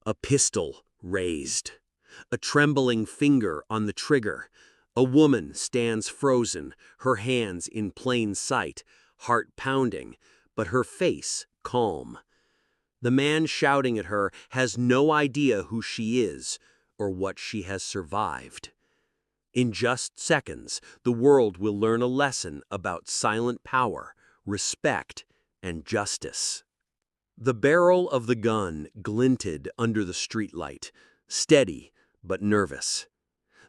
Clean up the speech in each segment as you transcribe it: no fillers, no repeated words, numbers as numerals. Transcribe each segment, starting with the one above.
A pistol raised. A trembling finger on the trigger. A woman stands frozen, her hands in plain sight, heart pounding, but her face calm. The man shouting at her has no idea who she is or what she has survived. In just seconds, the world will learn a lesson about silent power, respect, and justice. The barrel of the gun glinted under the streetlight, steady but nervous.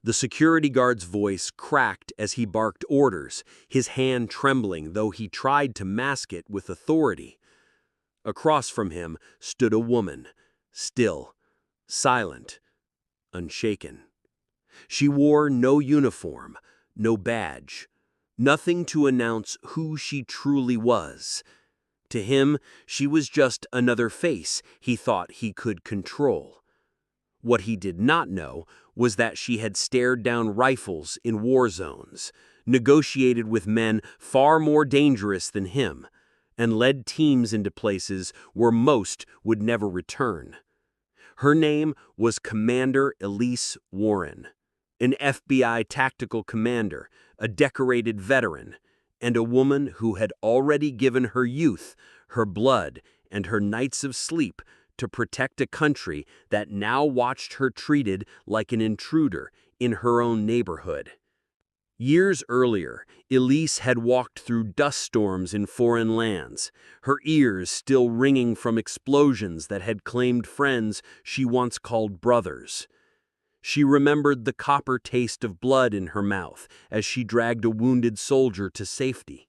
The security guard's voice cracked as he barked orders, his hand trembling though he tried to mask it with authority. Across from him stood a woman, still, silent, unshaken. She wore no uniform, no badge, nothing to announce who she truly was. To him, she was just another face he thought he could control. What he did not know was that she had stared down rifles in war zones, negotiated with men far more dangerous than him, and led teams into places where most would never return. Her name was Commander Elise Warren, an FBI tactical commander, a decorated veteran, and a woman who had already given her youth, her blood, and her nights of sleep to protect a country that now watched her treated like an intruder in her own neighborhood. Years earlier, Elise had walked through dust storms in foreign lands, her ears still ringing from explosions that had claimed friends she once called brothers. She remembered the copper taste of blood in her mouth as she dragged a wounded soldier to safety,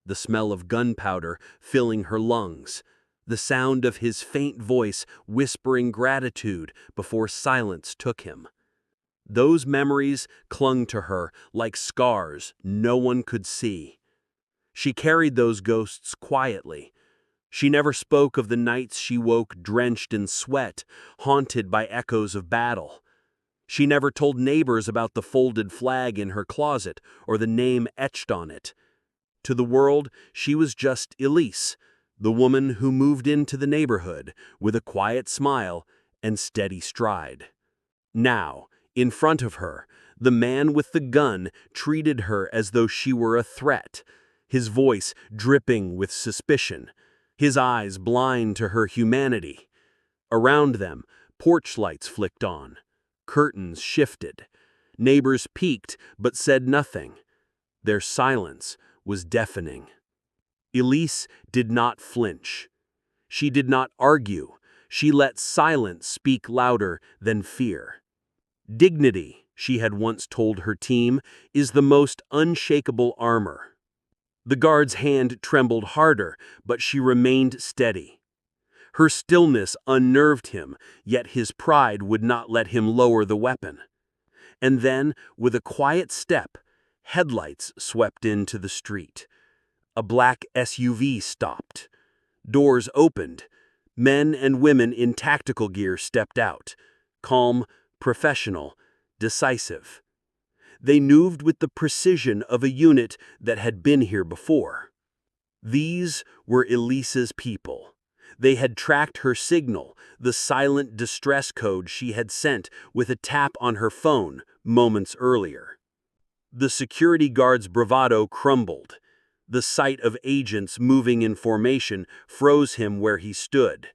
the smell of gunpowder filling her lungs, the sound of his faint voice whispering gratitude before silence took him. Those memories clung to her like scars no one could see. She carried those ghosts quietly. She never spoke of the nights she woke drenched in sweat, haunted by echoes of battle. She never told neighbors about the folded flag in her closet or the name etched on it. To the world, she was just Elise, the woman who moved into the neighborhood with a quiet smile and steady stride. Now, in front of her, the man with the gun treated her as though she were a threat, his voice dripping with suspicion, his eyes blind to her humanity. Around them, porch lights flicked on. Curtains shifted. Neighbors peeked but said nothing. Their silence was deafening. Elise did not flinch. She did not argue. She let silence speak louder than fear. Dignity, she had once told her team, is the most unshakable armor. The guard's hand trembled harder, but she remained steady. Her stillness unnerved him, yet his pride would not let him lower the weapon. And then, with a quiet step, headlights swept into the street. A black SUV stopped. Doors opened. Men and women in tactical gear stepped out, calm, professional, decisive. They moved with the precision of a unit that had been here before. These were Elise's people. They had tracked her signal, the silent distress code she had sent with a tap on her phone moments earlier. The security guard's bravado crumbled. The sight of agents moving in formation froze him where he stood.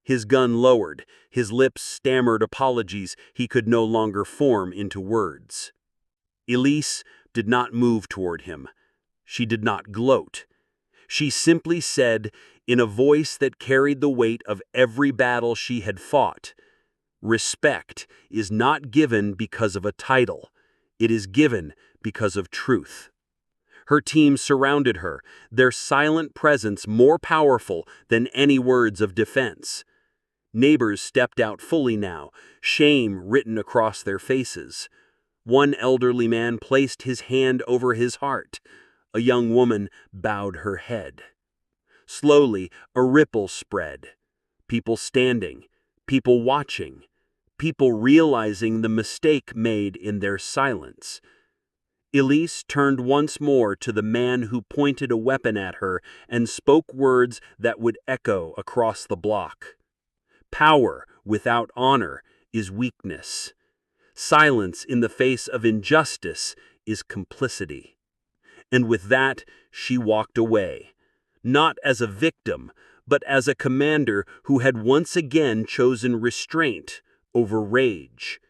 His gun lowered, his lips stammered apologies he could no longer form into words. Elise did not move toward him. She did not gloat. She simply said, in a voice that carried the weight of every battle she had fought, "Respect is not given because of a title. It is given because of truth." Her team surrounded her, their silent presence more powerful than any words of defense. Neighbors stepped out fully now, shame written across their faces. One elderly man placed his hand over his heart. A young woman bowed her head. Slowly, a ripple spread. People standing, people watching, people realizing the mistake made in their silence. Elise turned once more to the man who pointed a weapon at her and spoke words that would echo across the block. Power without honor is weakness. Silence in the face of injustice is complicity. And with that, she walked away, not as a victim, but as a commander who had once again chosen restraint over rage,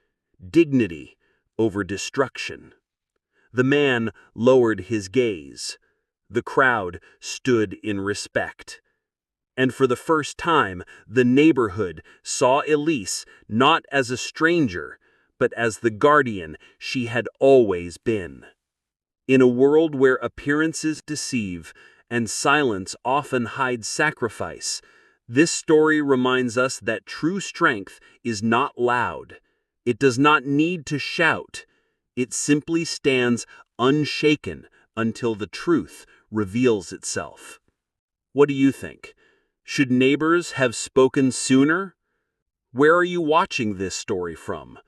dignity over destruction. The man lowered his gaze. The crowd stood in respect. And for the first time, the neighborhood saw Elise not as a stranger, but as the guardian she had always been. In a world where appearances deceive and silence often hides sacrifice, this story reminds us that true strength is not loud. It does not need to shout. It simply stands unshaken until the truth reveals itself. What do you think? Should neighbors have spoken sooner? Where are you watching this story from?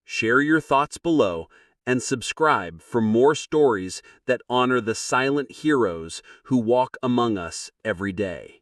Share your thoughts below and subscribe for more stories that honor the silent heroes who walk among us every day.